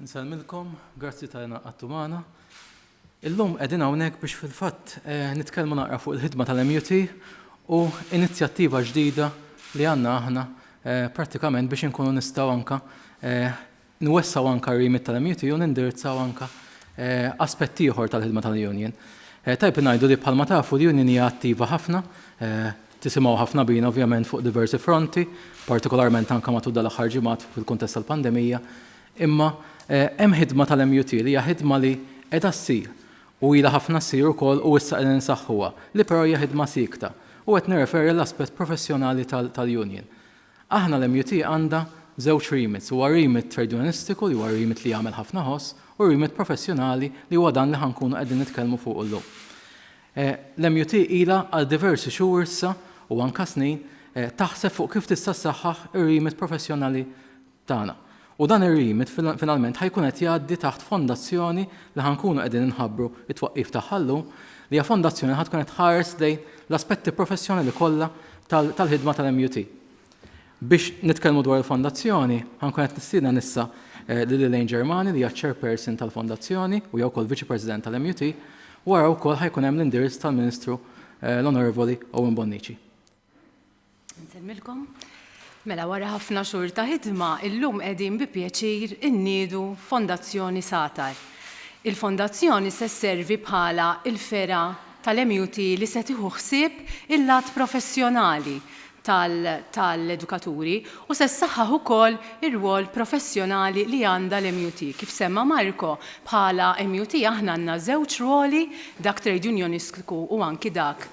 Nsalmilkom, grazzi ta' għattumana. Illum qegħdin hawnhekk biex fil-fatt nitkellmu naqra fuq il-ħidma tal-MUT u inizjattiva ġdida li għandna aħna prattikament biex inkunu nistgħu anke nwessaw anke r-remit tal-MUT u nindirizzaw anke aspetti ieħor tal-ħidma tal-Union. Tajb ngħidu li bħalma tafu l-Union hija attiva ħafna, tisimgħu ħafna bina ovvjament fuq diversi fronti, partikolarment anke matul dal-aħħar ġimgħat fil-kuntest tal-pandemija, imma hemm ħidma tal-MUT li hija ħidma li qiegħda ssir u ilha ħafna ssir ukoll u issa qegħdin insaħħuha li però hija ħidma sikta u qed nirreferi l-aspett professjonali tal-Union. Aħna l-MUT għandha żewġ remits, huwa remit trade unionistiku li huwa remit li jagħmel ħafna ħoss u remit professjonali li huwa dan li ħankunu qegħdin nitkellmu fuq illum. L-MUT ilha għal diversi xhur issa u anke snin taħseb fuq kif tista' ssaħħaħ ir-remit professjonali tagħna. U dan ir-remit finalment ħajkun qed jgħaddi taħt fondazzjoni li ħankunu qegħdin inħabbru it-twaqqif tagħha llum li hija fondazzjoni ħadd tkun qed tħares lejn l-aspetti professjonali kollha tal-ħidma tal-MUT. Biex nitkellmu dwar il-fondazzjoni, ħankun qed nistieden issa lil Elaine Germani li hija chairperson tal-fondazzjoni u hija wkoll viċi president tal-MUT, wara wkoll ħajkun hemm l-indirizz tal-Ministru l-Onorevoli Owen Bonnici. Nsemmilkom. Mela wara ħafna xhur ta' ħidma, illum qegħdin bi pjaċir inniedu Fondazzjoni Satar. Il-Fondazzjoni se sservi bħala il-fera tal-MUT li se tieħu ħsieb il-lat professjonali tal-edukaturi u se ssaħħaħ ukoll ir-rwol professjonali li għandha l-MUT. Kif semma Marko, bħala MUT aħna għandna żewġ ruoli, dak trade unionistiku u anki dak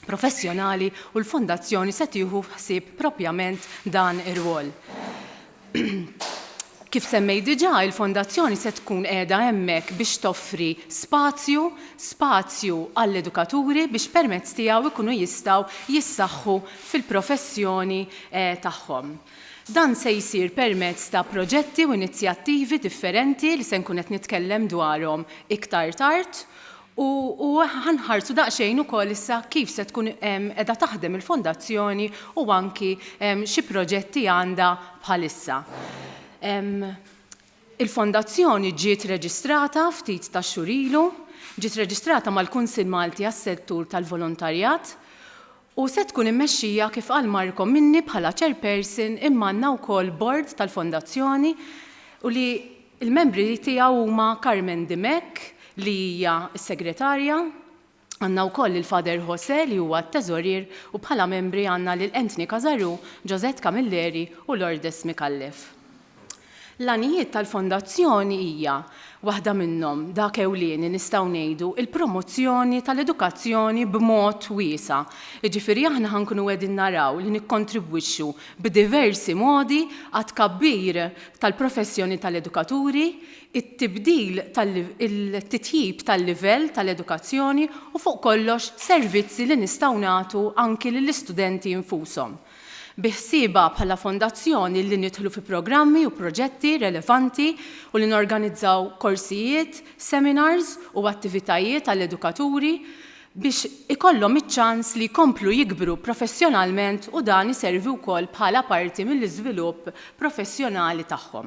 professjonali u l-fondazzjoni se tieħu ħsieb propjament dan ir-rwol. Kif semmej diġà, il-fondazzjoni se tkun qiegħda hemmhekk biex toffri spazju għall-edukaturi biex permezz tiegħu ikunu jistgħu jissaħħu fil-professjoni tagħhom. Dan se jsir permezz ta' proġetti u inizjattivi differenti li se nkun qed nitkellem dwarhom iktar tard. U ħanħarsu daqsxejn ukoll issa kif se tkun qiegħda taħdem il-fondazzjoni u anki xi proġetti għandha bħalissa. Il-fondazzjoni ġiet reġistrata ftit ta' xhur ilu, ġiet reġistrata mal-Kunsill Malti għas-settur tal-volontarjat u se tkun immexxija kif qal Marko minni bħala chairperson imma għandna wkoll board tal-fondazzjoni u li l-membri tiegħu huma Carmen Dimek li hija s-segretarja, għandna wkoll il-Fader Jose li huwa t-teżorier u bħala membri għandna lil Anthony Cazaru, Josette Camilleri u Lourdes Mikallef. L-għanijiet tal-fondazzjoni hija waħda minnhom dak ewlieni nistgħu ngħidu il-promozzjoni tal-edukazzjoni b'mod wiesa'. Jiġifieri aħna ħankunu qegħdin naraw li nikkontribwixxu b'diversi modi għat tkabbir tal-professjoni tal-edukaturi, it-tibdil il-titjib tal-livell tal-edukazzjoni u fuq kollox servizzi li nistgħu nagħtu anki lill-istudenti infushom. Biħsieba bħala fondazzjoni li nidħlu fi programmi u proġetti relevanti u li norganizzaw korsijiet, seminars u attivitajiet għall-edukaturi biex ikollhom iċ-ċans li jkomplu jikbru professjonalment u dan iservi wkoll bħala parti mill-iżvilupp professjonali tagħhom.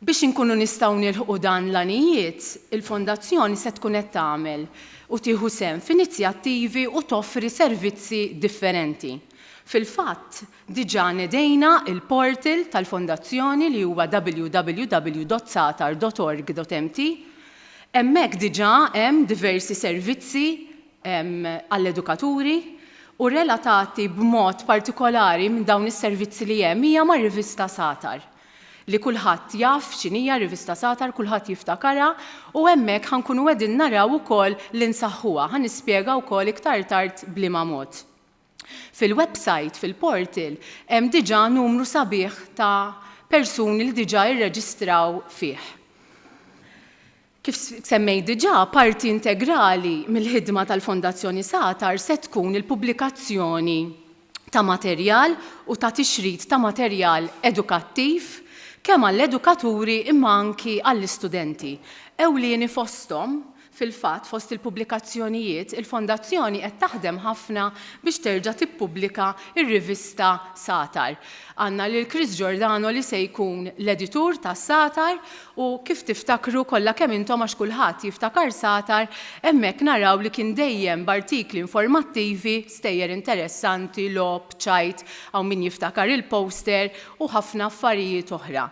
Biex inkunu nistgħu nilħqu dan l-għanijiet, il-fondazzjoni se tkun qed tagħmel u tieħu sehem f'inizjattivi u toffri servizzi differenti. Fil-fatt, diġà nedejna il-portal tal-fondazzjoni li huwa www.satar.org.mt. Hemmhekk diġà hemm diversi servizzi għall-edukaturi u relatati b'mod partikolari minn dawn is-servizzi li hemm hija mar-rivista Satar. Li kulħadd jaf x'inhija rivista Satar, kulħadd jiftakarha u hemmhekk ħankunu qegħdin naraw ukoll li nsaħħuha, ħanispjega wkoll iktar tard bliema mod. Fil-website, fil-portal, hemm diġà numru sabiħ ta' persuni li diġà jirreġistraw fih. Kif semmej diġà, parti integrali mill-ħidma tal-Fondazzjoni Satar se tkun il-pubblikazzjoni ta' materjal u ta' tixrid ta' materjal edukattiv kemm għall-edukaturi imma anki għall-istudenti. Ewlieni fosthom Fil-fatt, fost il-pubblikazzjonijiet, il-Fondazzjoni qed taħdem ħafna biex terġa' tippubblika ir-rivista Satar. Għandna lil Chris Giordano li se jkun l-editur tas Satar u kif tiftakru kollha kemm intom għax kulħadd jiftakar Satar, hemmhekk naraw li kien dejjem b'artikli informattivi, stejjer interessanti, lob, ċajt, hawn min jiftakar il-poster u ħafna affarijiet oħra.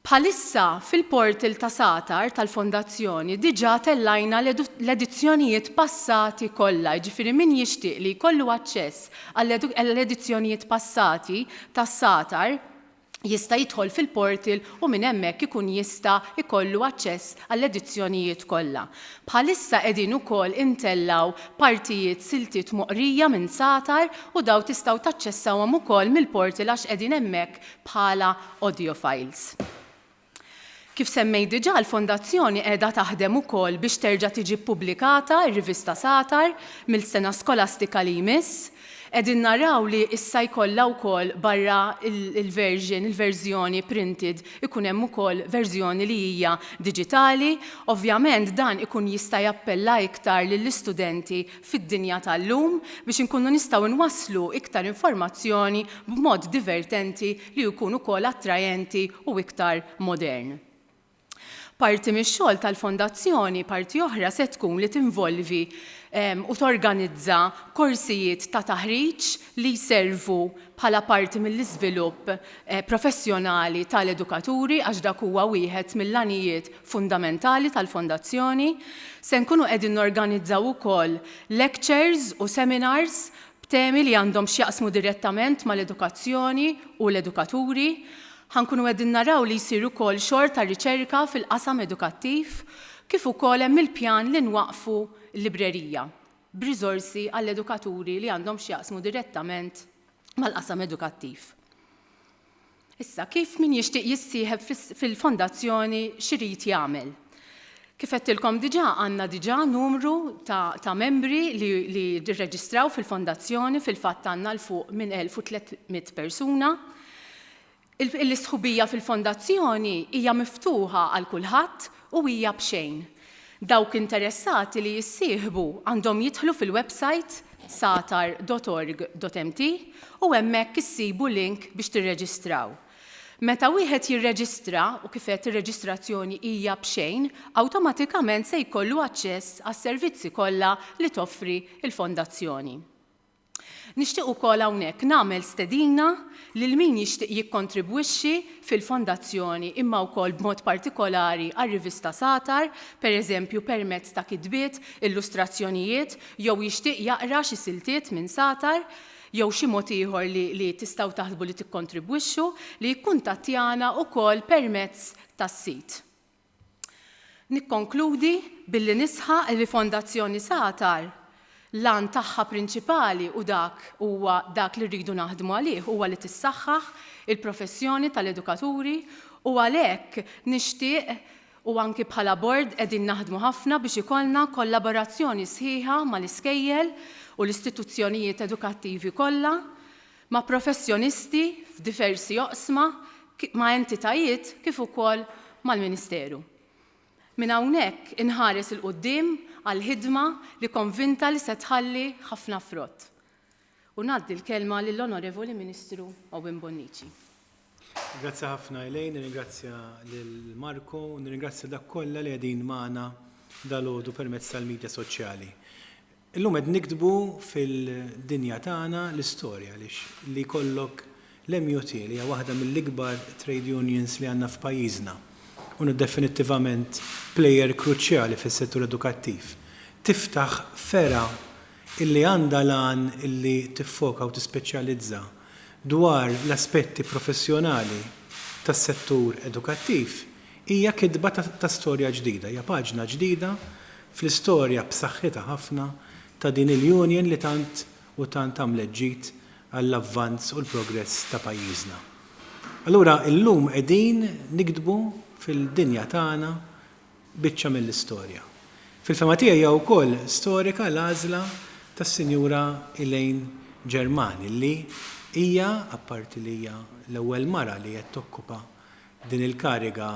Bħalissa fil-portal ta' Satar tal-Fondazzjoni diġà tellajna l-edizzjonijiet passati kollha, jiġifieri min jixtieq li jkollu aċċess għall-edizzjonijiet passati tas Satar jista' jidħol fil-portal u minn hemmhekk ikun jista' jkollu aċċess għall-edizzjonijiet kollha. Bħalissa qegħdin ukoll intellaw partijiet siltiet moqrija minn Satar u daw tistgħu taċċessawhom ukoll mill-portal għax qegħdin hemmhekk bħala audio files. Kif semmej diġà l-Fondazzjoni qiegħda taħdem ukoll biex terġa' tiġi ppubblikata r-rivista Satar mill-sena skolastika li jmiss. Qegħdin naraw li issa jkollha wkoll barra il-verżjoni printed ikun hemm ukoll verżjoni li hija diġitali. Ovvjament dan ikun jista' jappella iktar lill-istudenti fid-dinja tal-lum biex inkunu nistgħu nwasslu iktar informazzjoni b'mod divertenti li jkun ukoll attrajenti u iktar modern. Parti mix-xogħol tal-Fondazzjoni, parti oħra se tkun li tinvolvi u torganizza korsijiet ta' taħriġ li jservu bħala parti mill-iżvilupp professjonali tal-edukaturi għax dak huwa wieħed mill-għanijiet fundamentali tal-Fondazzjoni. Se nkunu qegħdin norganizzaw ukoll lectures u seminars b'temi li għandhom x'jaqsmu direttament mal-edukazzjoni u l-edukaturi. Ħankunu qegħdin naraw li jsir ukoll xogħol ta' riċerka fil-qasam edukattiv kif ukoll hemm il-pjan li nwaqfu l-librerija b'riżorsi għall-edukaturi li għandhom x'jaqsmu direttament mal-qasam edukattiv. Issa kif min jixtieq jissieħeb fil-Fondazzjoni x'irid jagħmel? Kif qedtilkom diġà għandna diġà numru ta' membri li rreġistraw fil-Fondazzjoni, fil-fatt għandna l fuq minn 1300 persuna. L-isħubija fil-Fondazzjoni hija miftuħa għal kulħadd u hija b'xejn. Dawk interessati li jissieħbu għandhom jidħlu fil-website satar.org.mt u hemmhekk issibu link biex tirreġistraw. Meta wieħed jirreġistra u kif qed ir-reġistrazzjoni hija b'xejn, awtomatikament se jkollu aċċess għas-servizzi kollha li toffri l-Fondazzjoni. Nixtieq ukoll hawnhekk nagħmel stedina lil min jixtieq jikkontribwixxi fil-Fondazzjoni imma wkoll b'mod partikolari għar-rivista Satar, pereżempju permezz ta' kitbiet, illustrazzjonijiet, jew jixtieq jaqra xi siltiet minn Satar, jew xi mod ieħor li tistgħu taħsbu li tikkontribwixxu li jikkuntattjana wkoll permezz tas-sit. Nikkonkludi billi nisħaq li Fondazzjoni Satar l-għan tagħha prinċipali u dak li rridu naħdmu għalih huwa li tissaħħaħ il-professjoni tal-edukaturi u għalhekk nixtieq u anki bħala bord qegħdin naħdmu ħafna biex ikollna kollaborazzjoni sħiħa mal-iskejjel u l-istituzzjonijiet edukattivi kollha ma' professjonisti f'diversi oqsma ma' entitajiet kif ukoll mal-Ministeru. Minn hawnhekk inħares il-qudiem għal-ħidma li konvinta li se tħalli ħafna frott. U ngħaddi l-kelma lill-Onorevoli Ministru Owen Bonnici. Grazzi ħafna Elaine, nirringrazzja lil Marco, nirringrazzja dak kollha li qegħdin magħna dalgħodu permezz tal-midja soċjali. Illum qed nikdbu fil-dinja tagħna l-istorja li jkollok l-MUT li hija waħda mill-ikbar trade unions li għandna f'pajjiżna. U definittivament plejer kruċjali fis-settur edukattiv. Tiftaħ fera illi għandha lan illi tiffoka u tispeċjalizza dwar l-aspetti professjonali tas-settur edukattiv hija kidba ta' storja ġdida, hija paġna ġdida fl-istorja b'saħħitha ħafna ta' din il-union li tant għamlet ġid għall-avvanz u l-progress ta' pajjiżna. Allura illum qegħdin nikdbu fil-dinja tagħna biċċa mill-istorja. Fil-fema tiegħi hija wkoll storika l-għażla tas-Sinjura Elaine Germani li hija apparti li hija l-ewwel mara li qed tokkupa din il-kariga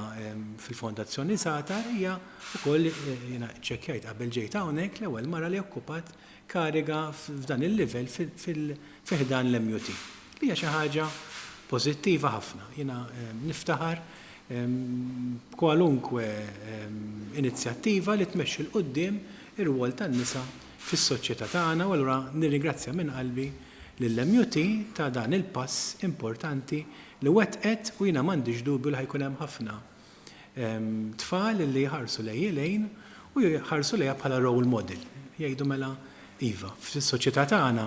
fil-Fondazzjoni Satar hija wkoll jiena ċekkjajt qabel ġejt hawnhekk l-ewwel mara li okkupat kariga f'dan il-livell fiħdan l-MUT. Li hija xi ħaġa pożittiva ħafna. Jiena niftaħar kwalunkwe inizjattiva li tmexxi l qudiem ir-rwol tan-nisa fis-soċjetà tagħna u allura nirringrazzja minn qalbi lill-MUT ta' dan il-pass importanti li wettqet u jiena m'għandix dubju li ħajkun hemm ħafna tfal li jħarsu lejn u jħarsu lejha bħala role model. Jgħidu mela iva, fis-soċjetà tagħna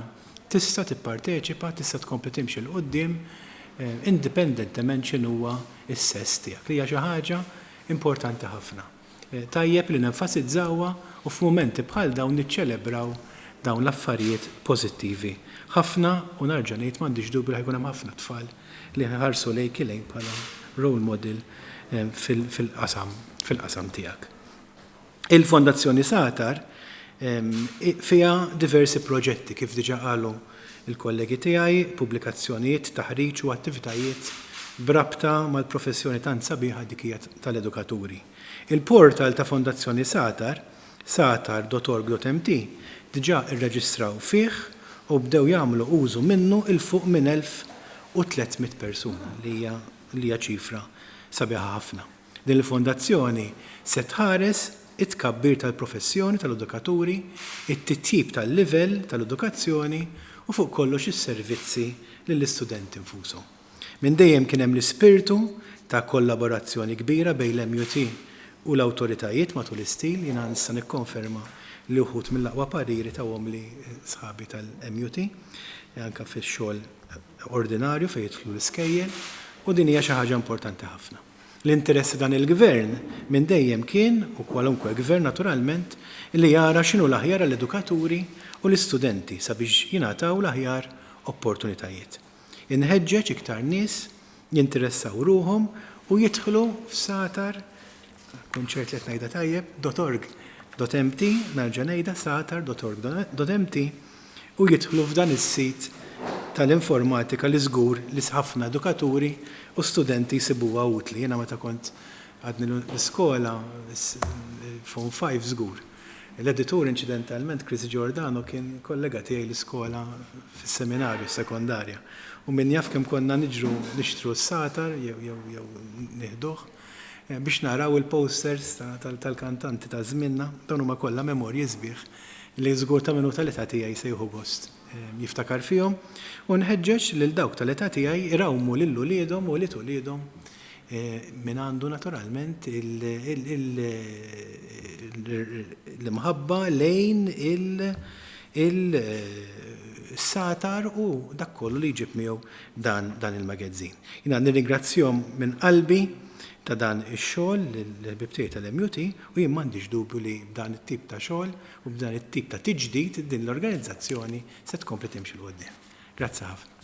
tista' tipparteċipa, tista' tkompli timxi l qudiem independentement x'inhuwa s-sess tiegħek. Li hija xi ħaġa importanti ħafna. Tajjeb li nenfasizzawha u f'mumenti bħal dawn niċċelebraw dawn l-affarijiet pożittivi. Ħafna u narġa' ngħid m'għandix dubju li ħajkun hemm ħafna tfal li ħarsu lejk lejn bħala role model fil-qasam tiegħek. Il-Fondazzjoni Satar fiha diversi proġetti kif diġà qalu il-kollegi tiegħi, pubblikazzjonijiet, taħriġ u attivitajiet brabta mal-professjoni tant sabiħa dik hija tal-edukaturi. Il-portal ta' Fondazzjoni Satar, satar.org.mt, diġà irreġistraw fih u bdew jagħmlu użu minnu il-fuq minn 1300 persuna li hija ċifra sabiħa ħafna. Din il-fondazzjoni se tħares it-tkabbir tal-professjoni tal-edukaturi, it-titjib tal-livell tal-edukazzjoni u fuq kollox is-servizzi lill-istudenti infushom. Minn dejjem kien hemm l-ispirtu ta' kollaborazzjoni kbira bejn l-MUT u l-awtoritajiet matul istil, jiena nista' nikkonferma li wħud mill-aqwa pariri tagħhom li sħabi tal-MUT, anke fix-xogħol ordinarju fejn jidħlu l-iskejjel, u din hija xi ħaġa importanti ħafna. L-interess dan il-gvern minn dejjem kien, u kwalunkwe gvern naturalment, li jara x'inhu l-aħjar għall-edukaturi u l-istudenti sabiex jingħataw l-aħjar opportunitajiet. Inħeġġeġ iktar nies jinteressaw ruhom u jidħlu f'Satar, kunċert li qed ngħidha tajjeb, .org.mt, narġa' ngħidha satar.org.mt u jidħlu f'dan is-sit tal-informatika li żgur li ħafna edukaturi u studenti jsibuha utli. Jiena meta kont għadni l-iskola Form 5 żgur. L-editur incidentalment Chris Giordano kien kollega tiegħi l-iskola fis-seminarju sekondarja. U min jaf kemm konna nixtru s-Satar jew nieħduh biex naraw il-posters tal-kantanti ta' żminna, dawn huma kollha memorji sbieħ li żgur ta' minuta l-età tiegħi sejħu gost jiftakar fihom u nħeġġeġ lil dawk tal-età tiegħi irawmu lil uliedhom u li tuliedhom min għandu naturalment l-imħabba lejn il-Satar u dak kollu li jġib miegħu dan il-magazzin. Jiena nirringrazzjahom minn qalbi ta' dan ix-xogħol l-bibtiet tal-MUT u jien m'għandix dubju li b'dan it-tip ta' xogħol u b'dan it-tip ta' tiġdid din l-organizzazzjoni se tkompli timxi l qudiem. Grazzi ħafna.